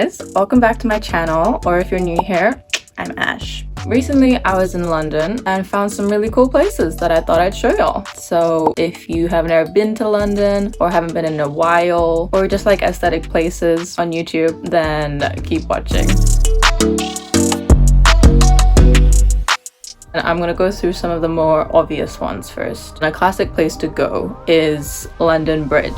guys, welcome back to my channel, or if you're new here, I'm Ash. Recently I was in London and found some really cool places that I thought I'd show y'all. So if you have never been to London or haven't been in a while or just like aesthetic places on YouTube, then keep watching. And I'm gonna go through some of the more obvious ones first. And a classic place to go is London Bridge.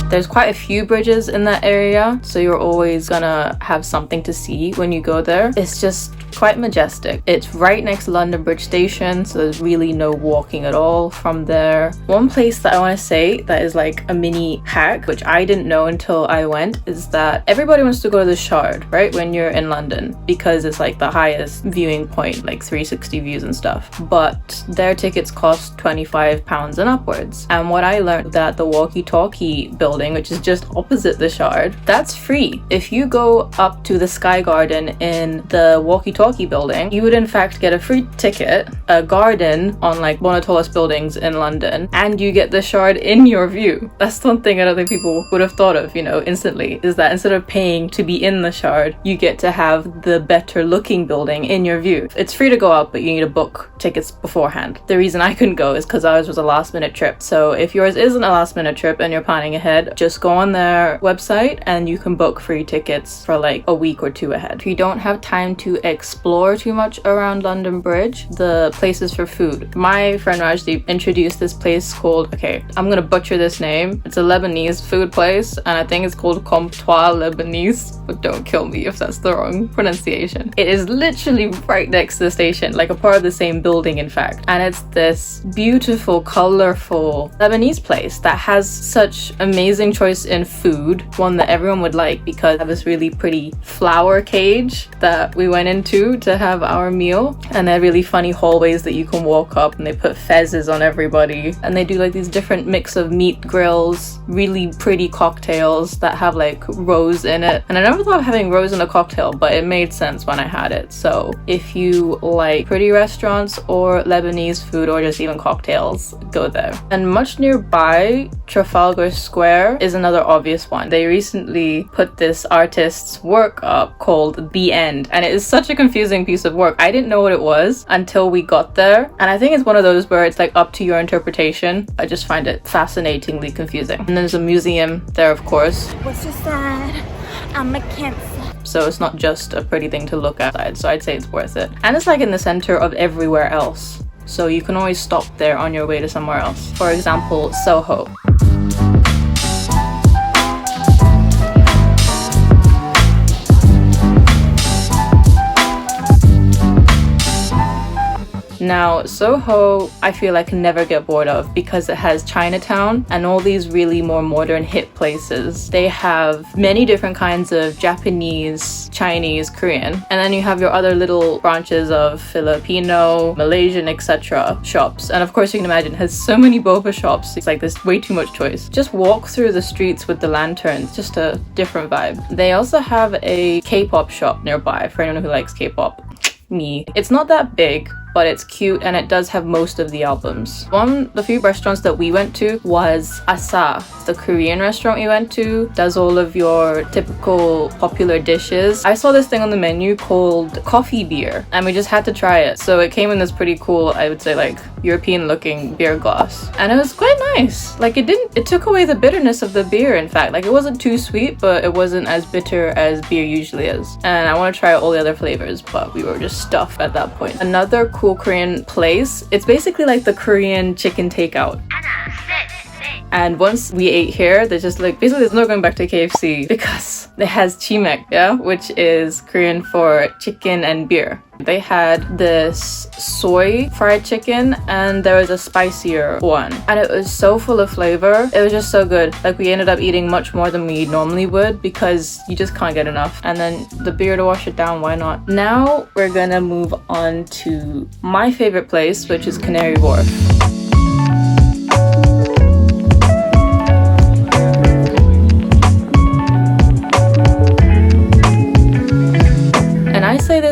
There's quite a few bridges in that area, so you're always gonna have something to see when you go there. It's just quite majestic. It's right next to London Bridge Station, so there's really no walking at all from there. One place that I want to say that is like a mini hack, which I didn't know until I went, is that everybody wants to go to the Shard, right, when you're in London, because it's like the highest viewing point, like 360 views and stuff. But their tickets cost £25 and upwards. And what I learned, that the walkie-talkie building, which is just opposite the Shard, that's free. If you go up to the Sky Garden in the walkie-talkie building, you would in fact get a free ticket, a garden on like one of the tallest buildings in London, and you get the Shard in your view. That's one thing I don't think people would have thought of, you know, instantly, is that instead of paying to be in the Shard, you get to have the better looking building in your view. It's free to go up, but you need to book tickets beforehand. The reason I couldn't go is because ours was a last minute trip. So if yours isn't a last minute trip and you're planning ahead, just go on their website and you can book free tickets for like a week or two ahead. If you don't have time to explore too much around London Bridge, the places for food. My friend Rajdeep introduced this place called, okay, I'm gonna butcher this name. It's a Lebanese food place and I think it's called Comptoir Lebanese, but don't kill me if that's the wrong pronunciation. It is literally right next to the station, like a part of the same building in fact. And it's this beautiful, colorful Lebanese place that has such amazing choice in food, one that everyone would like because of this really pretty flower cage that we went into to have our meal, and they're really funny hallways that you can walk up, and they put fezzes on everybody, and they do like these different mix of meat grills, really pretty cocktails that have like rose in it. And I never thought of having rose in a cocktail, but it made sense when I had it. So if you like pretty restaurants or Lebanese food or just even cocktails, go there. And much nearby, Trafalgar Square is another obvious one. They recently put this artist's work up called The End, and it is such a confusing piece of work. I didn't know what it was until we got there, and I think it's one of those where it's like up to your interpretation. I just find it fascinatingly confusing. And there's a museum there, of course. What's your sign? I'm a Cancer. So it's not just a pretty thing to look at, so I'd say it's worth it. And it's like in the center of everywhere else, so you can always stop there on your way to somewhere else. For example, Soho. Now, Soho, I feel I can never get bored of because it has Chinatown and all these really more modern hip places. They have many different kinds of Japanese, Chinese, Korean, and then you have your other little branches of Filipino, Malaysian, etc. shops. And of course, you can imagine it has so many boba shops. It's like there's way too much choice. Just walk through the streets with the lanterns, just a different vibe. They also have a K-pop shop nearby for anyone who likes K-pop. Me. It's not that big, but it's cute and it does have most of the albums. One of the few restaurants that we went to was Asa, the Korean restaurant we went to. Does all of your typical popular dishes. I saw this thing on the menu called coffee beer and we just had to try it. So it came in this pretty cool, I would say like European looking beer glass, and it was quite nice. Like it took away the bitterness of the beer. In fact, like it wasn't too sweet, but it wasn't as bitter as beer usually is. And I want to try all the other flavors, but we were just stuffed at that point. Another cool Korean place, it's basically like the Korean chicken takeout. And once we ate here, there's just like, basically there's no going back to KFC because it has chimek, yeah, which is Korean for chicken and beer. They had this soy fried chicken and there was a spicier one, and it was so full of flavor. It was just so good. Like we ended up eating much more than we normally would because you just can't get enough. And then the beer to wash it down, why not? Now we're gonna move on to my favorite place, which is Canary Wharf.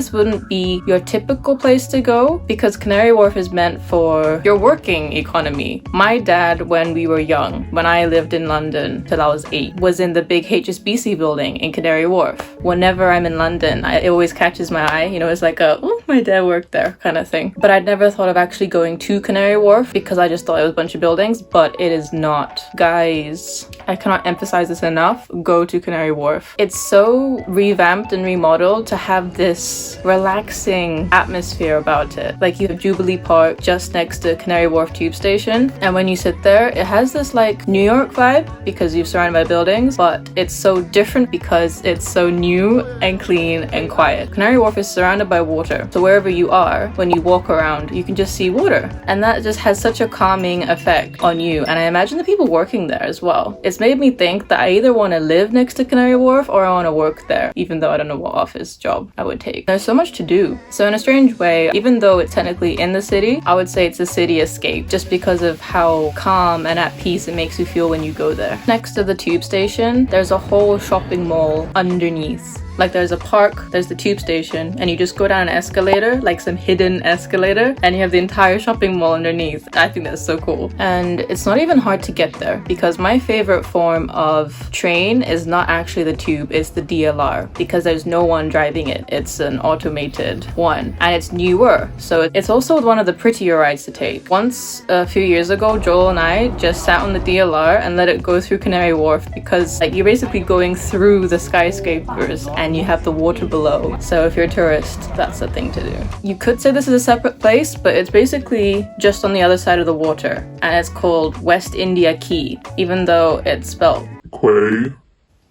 this wouldn't be your typical place to go because Canary Wharf is meant for your working economy. My dad, when we were young, when I lived in London till I was 8, was in the big HSBC building in Canary Wharf. Whenever I'm in London, it always catches my eye. You know, it's like a, oh, my dad worked there kind of thing. But I'd never thought of actually going to Canary Wharf because I just thought it was a bunch of buildings, but it is not. Guys, I cannot emphasize this enough. Go to Canary Wharf. It's so revamped and remodeled to have this relaxing atmosphere about it. Like you have Jubilee Park just next to Canary Wharf tube station, and when you sit there, it has this like New York vibe because you're surrounded by buildings, but it's so different because it's so new and clean and quiet. Canary Wharf is surrounded by water, so wherever you are, when you walk around, you can just see water, and that just has such a calming effect on you, and I imagine the people working there as well. It's made me think that I either want to live next to Canary Wharf or I want to work there, even though I don't know what office job I would take. There's so much to do. So in a strange way, even though it's technically in the city, I would say it's a city escape just because of how calm and at peace it makes you feel when you go there. Next to the tube station, there's a whole shopping mall underneath. Like there's a park, there's the tube station, and you just go down an escalator, like some hidden escalator, and you have the entire shopping mall underneath. I think that's so cool. And it's not even hard to get there because my favorite form of train is not actually the tube, it's the DLR because there's no one driving it. It's an automated one and it's newer. So it's also one of the prettier rides to take. Once a few years ago, Joel and I just sat on the DLR and let it go through Canary Wharf because like you're basically going through the skyscrapers and you have the water below. So if you're a tourist, that's the thing to do. You could say this is a separate place, but it's basically just on the other side of the water, and it's called West India Quay, even though it's spelled Quay.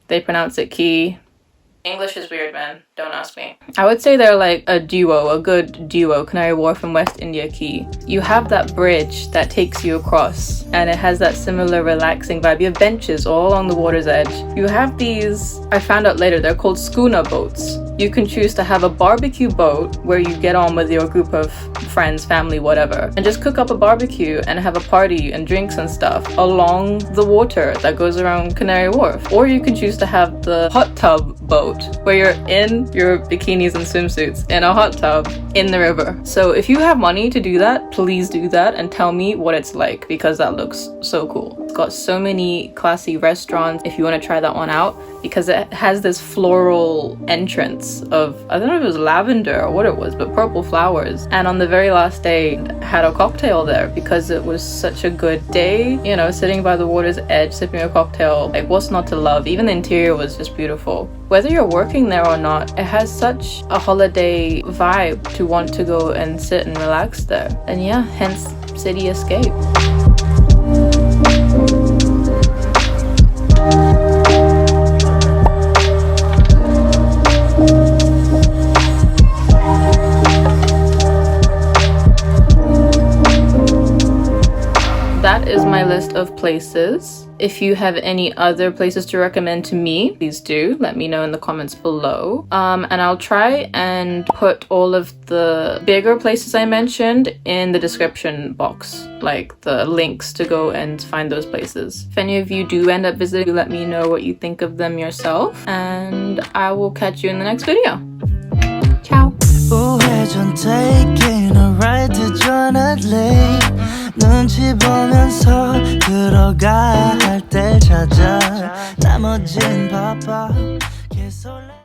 They pronounce it Quay. English is weird, man. Don't ask me. I would say they're like a duo, a good duo, Canary Wharf and West India Quay. You have that bridge that takes you across, and it has that similar relaxing vibe. You have benches all along the water's edge. You have these, I found out later, they're called schooner boats. You can choose to have a barbecue boat where you get on with your group of friends, family, whatever, and just cook up a barbecue and have a party and drinks and stuff along the water that goes around Canary Wharf. Or you can choose to have the hot tub boat where you're in your bikinis and swimsuits in a hot tub in the river. So if you have money to do that, please do that and tell me what it's like because that looks so cool. It's got so many classy restaurants if you want to try that one out because it has this floral entrance of, I don't know if it was lavender or what it was, but purple flowers. And on the very last day, had a cocktail there because it was such a good day, you know, sitting by the water's edge, sipping a cocktail. Like, what's not to love? Even the interior was just beautiful. Whether you're working there or not, it has such a holiday vibe to want to go and sit and relax there. And yeah, hence city escape. That is my list of places. If you have any other places to recommend to me, please do let me know in the comments below. And I'll try and put all of the bigger places I mentioned in the description box, like the links to go and find those places. If any of you do end up visiting, let me know what you think of them yourself, and I will catch you in the next video. Ciao. 우회전 taking a ride to Jonathan 눈치 보면서 들어가 할 때 찾아 나머진 바빠